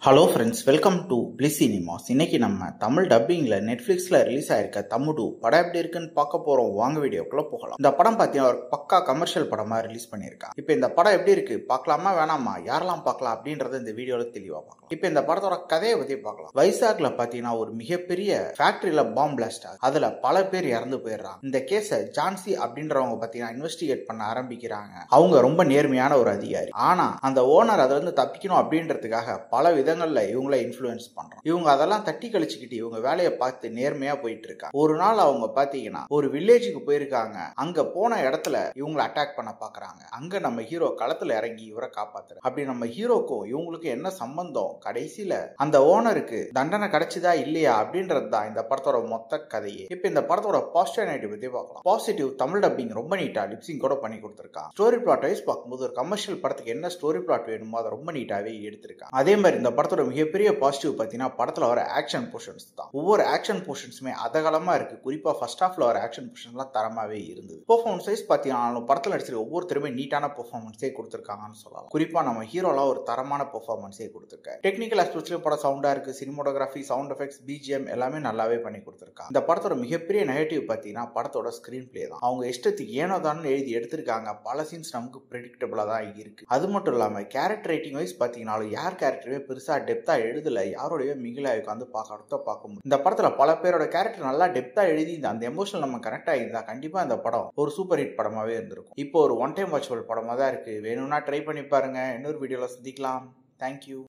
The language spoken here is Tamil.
Hello friends, welcome to bliss cinemas. இன்னைக்கு நம்ம தமிழ் டப்பிங்ல நெட்ஃபிளிக்ஸ்ல ரிலீஸ் ஆயிருக்க தம்முடு படம் எப்படி இருக்குன்னு பார்க்க போறோம். வாங்க வீடியோக்குள்ள போகலாம். இந்த படம் பார்த்தீங்கன்னா ஒரு பக்கா கமர்ஷியல் படமா ரிலீஸ் பண்ணியிருக்காங்க. இப்போ இந்த படம் எப்படி இருக்கு, பார்க்கலாமா வேணாமா, யாரெல்லாம் பார்க்கலாம் அப்படின்றத இந்த வீடியோல தெளிவா பார்க்கலாம். இப்போ இந்த படத்தோட கதையை பத்தி பார்க்கலாம். வைசாக்ல பார்த்தீங்கன்னா ஒரு மிகப்பெரிய ஃபேக்டரியில பாம்பு பிளாஸ்ட் ஆகுது. அதுல பல பேர் இறந்து போயிடுறாங்க. இந்த கேஸை ஜான்சி அப்படின்றவங்க பார்த்தீங்கன்னா இன்வெஸ்டிகேட் பண்ண ஆரம்பிக்கிறாங்க. அவங்க ரொம்ப நேர்மையான ஒரு அதிகாரி. ஆனா அந்த ஓனர் அதுல இருந்து தப்பிக்கணும் அப்படின்றதுக்காக பல விதங்கள்ல இவங்கள இன்ஃப்ளூயன்ஸ் பண்றாங்க. இவங்க அதெல்லாம் தட்டி கழிச்சுக்கிட்டு இவங்க வேலையை பார்த்து நேர்மையா போயிட்டு இருக்காங்க. ஒரு நாள் அவங்க பாத்தீங்கன்னா ஒரு வில்லேஜுக்கு போயிருக்காங்க. அங்க போன இடத்துல இவங்களை அட்டாக் பண்ண பாக்குறாங்க. அங்க நம்ம ஹீரோ களத்துல இறங்கி இவரை காப்பாத்துற. அப்படி நம்ம ஹீரோக்கும் இவங்களுக்கு என்ன சம்பந்தம், கடைசியில அந்த ஓனருக்கு தண்டனை கிடைச்சதா இல்லையா அப்படின்றது தான் இந்த படத்தோட மொத்த கதையே. இப்ப இந்த படத்தோட பாசிட்டிவ் நெகட்டிவ் பத்தி பார்க்கலாம். பாசிட்டிவ், தமிழ் டப்பிங் ரொம்ப நீட்டா லிப்சிங் கூட பண்ணி கொடுத்திருக்காங்க. ஸ்டோரி பிளாட் வைஸ் பார்க்கும்போது ஒரு கமர்ஷியல் படத்துக்கு என்ன ஸ்டோரி பிளாட் வேணுமோ அதை ரொம்ப நீட்டாவே எடுத்திருக்காங்க. அதே மாதிரி இந்த படத்தோட மிகப்பெரிய பாசிட்டிவ் பார்த்தீங்கன்னா படத்துல வர ஆக்ஷன் போர்ஷன்ஸ் தான். ஒவ்வொரு ஆக்ஷன் போர்ஷன்ஸுமே அதகலமா இருக்கு. குறிப்பா ஃபர்ஸ்ட் ஹாஃப்ல வர ஆக்ஷன் போர்ஷன்ஸ்லாம் தரமாவே இருந்தது. பெர்ஃபார்மன்ஸ் வைஸ் பார்த்தீங்கன்னா படத்துல நடிச்சிருக்க ஒவ்வொருத்தருமே நீட்டான பெர்ஃபார்மன்ஸே கொடுத்திருக்காங்கன்னு சொல்லலாம். குறிப்பா நம்ம ஹீரோலாம் ஒரு தரமான பெர்ஃபார்மன்ஸே கொடுத்திருக்காரு. டெக்னிக்கல் ஆஸ்பெக்ட்ஸ்லயும் படம் சவுண்டா இருக்கு. சினிமோட்டோகிராஃபி, சவுண்ட் எஃபெக்ட்ஸ், பிஜிஎம் எல்லாமே நல்லாவே பண்ணி கொடுத்திருக்காங்க. இந்த படத்தோட மிகப்பெரிய நெகட்டிவ் பார்த்தீங்கன்னா படத்தோட ஸ்கிரீன் பிளே தான். அவங்க இஷ்டத்துக்கு ஏனோ தான் எழுதி எடுத்திருக்காங்க. பல சீன்ஸ் நமக்கு பிரெடிக்டபிளா தான் இருக்கு. அது மட்டும் இல்லாம கேரக்டர் ரைட்டிங் வைஸ் பார்த்தீங்கன்னா யார் கேரக்டருமே பெருசா டெப்தா எழுதல. யாரோடய மிகிலா உட்காந்து பார்க்க முடியும். இந்த படத்துல பல பேரோட கேரக்டர் நல்லா டெப்தா எழுதி அந்த எமோஷனல் நம்ம கரெக்டா இருந்தா கண்டிப்பா இந்த படம் ஒரு சூப்பர் ஹிட் படமாவே இருந்திருக்கும். இப்போ ஒரு ஒன் டைம் வாட்சபிள் படமா தான் இருக்கு. வேணும்னா ட்ரை பண்ணி பாருங்க. இன்னொரு வீடியோல சந்திக்கலாம். தேங்க்யூ.